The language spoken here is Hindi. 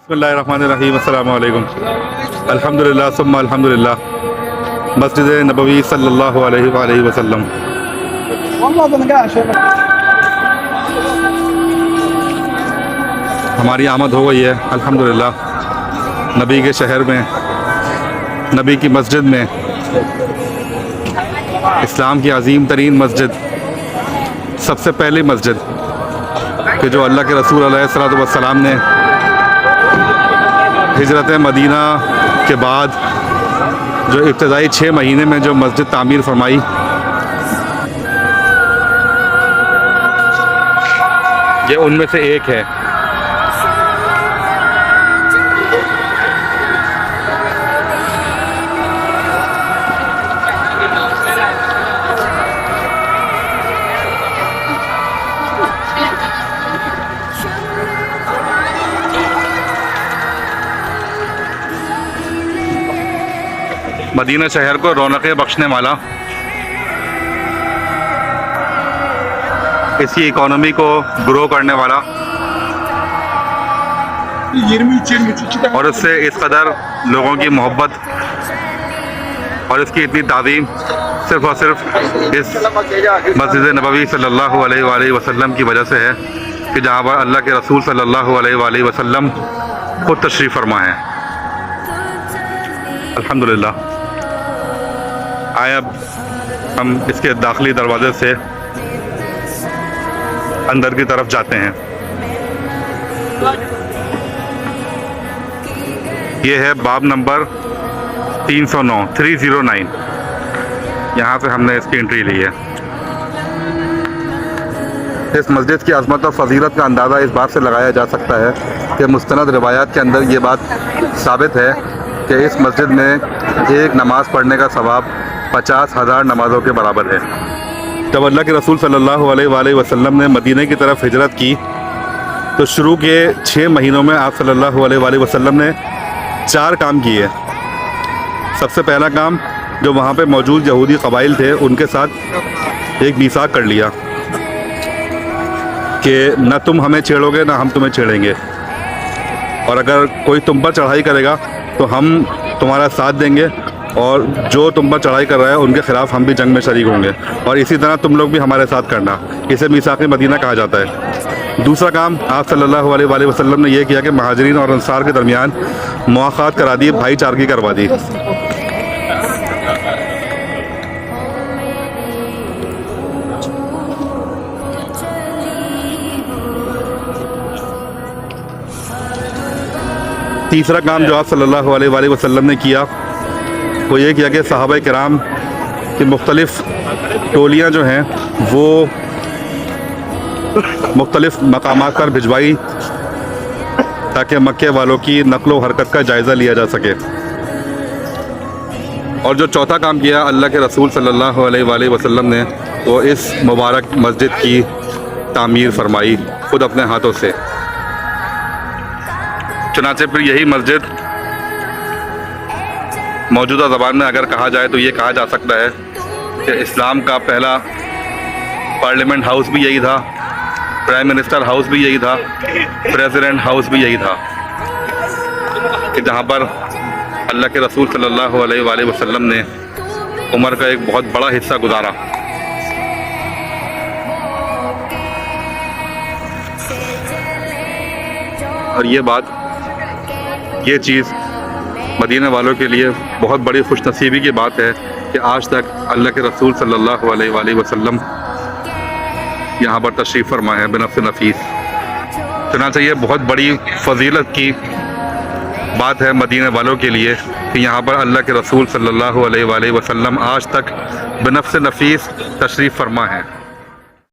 बिस्मिल्लाहिर्रहमानिर्रहीम अस्सलामु अलैकुम। अल्हम्दुलिल्लाह सुम्मा अल्हम्दुलिल्लाह। मस्जिद नबवी सल्लल्लाहु अलैहि वसल्लम। हमारी आमद हो गई है अल्हम्दुलिल्लाह नबी के शहर में, नबी की मस्जिद में, इस्लाम की अजीम तरीन मस्जिद, सबसे पहली मस्जिद कि जो अल्लाह के रसूल अलैहिस्सलातु वस्सलाम ने हिजरत मदीना के बाद जो इब्तदाई 6 महीने में जो मस्जिद तामीर फरमाई, ये उनमें से एक है। मदीना शहर को रौनकें बख्शने वाला, इसकी इकोनॉमी को ग्रो करने वाला और इससे इस कदर लोगों की मोहब्बत और इसकी इतनी ताज़ीम सिर्फ़ और सिर्फ इस मस्जिद नबवी सल्लल्लाहु अलैहि वसल्लम की वजह से है कि जहाँ पर अल्लाह के रसूल सल्लल्लाहु अलैहि वसल्लम खुद तशरीफ़ फरमा है। अल्हम्दुलिल्लाह। आए अब हम इसके दाखिली दरवाज़े से अंदर की तरफ जाते हैं। ये है बाब नंबर 309 यहाँ से हमने इसकी एंट्री ली है। इस मस्जिद की अज़मत और फ़जीलत का अंदाज़ा इस बात से लगाया जा सकता है कि मुस्तनद रिवायात के अंदर ये बात साबित है कि इस मस्जिद में एक नमाज़ पढ़ने का सवाब 50,000 नमाज़ों के बराबर है। जब अल्लाह के रसूल सल्लल्लाहु अलैहि वसल्लम ने मदीने की तरफ हिजरत की तो शुरू के 6 महीनों में आप सल्लल्लाहु अलैहि वसल्लम ने 4 काम किए। सबसे पहला काम, जो वहाँ पे मौजूद यहूदी कबाइल थे उनके साथ एक मीसाक कर लिया कि न तुम हमें छेड़ोगे ना हम तुम्हें छेड़ेंगे, और अगर कोई तुम पर चढ़ाई करेगा तो हम तुम्हारा साथ देंगे, और जो तुम पर चढ़ाई कर रहा है उनके ख़िलाफ़ हम भी जंग में शरीक होंगे, और इसी तरह तुम लोग भी हमारे साथ करना। इसे मीसाक़ मदीना कहा जाता है। दूसरा काम आप सल्लल्लाहु अलैहि वसल्लम ने यह किया कि महाजरीन और अंसार के दरमियान मुआख़ात करा दी, भाईचारगी करवा दी। तीसरा काम जो आप सल्लल्लाहु अलैहि वसल्लम ने किया वो ये किया कि सहाबा किराम की मुख्तलिफ़ टोलियाँ जो हैं वो मुख्तलिफ़ मकामात पर भिजवाई ताकि मक्के वालों की नक़्ल व हरकत का जायज़ा लिया जा सके। और जो चौथा काम किया अल्लाह के रसूल सल्लल्लाहु अलैहि वसल्लम ने, वो इस मुबारक मस्जिद की तामीर फरमाई ख़ुद अपने हाथों से। चुनांचे फिर यही मस्जिद मौजूदा ज़बान में अगर कहा जाए तो ये कहा जा सकता है कि इस्लाम का पहला पार्लियामेंट हाउस भी यही था, प्राइम मिनिस्टर हाउस भी यही था, प्रेसिडेंट हाउस भी यही था, कि जहाँ पर अल्लाह के रसूल सल्लल्लाहु अलैहि वसल्लम ने उम्र का एक बहुत बड़ा हिस्सा गुजारा। और ये चीज़ मदीना वालों के लिए बहुत बड़ी खुशनसीबी की बात है कि आज तक अल्लाह के रसूल सल्लल्लाहु अलैहि वसल्लम यहाँ पर तशरीफ़ फरमा है बिनफ़्स नफ़ीस। चुनांचे ये बहुत बड़ी फ़जीलत की बात है मदीना वालों के लिए कि यहाँ पर अल्लाह के रसूल सल्लल्लाहु अलैहि वसल्लम आज तक बिनफ़्स नफ़ीस तशरीफ़ फरमा है।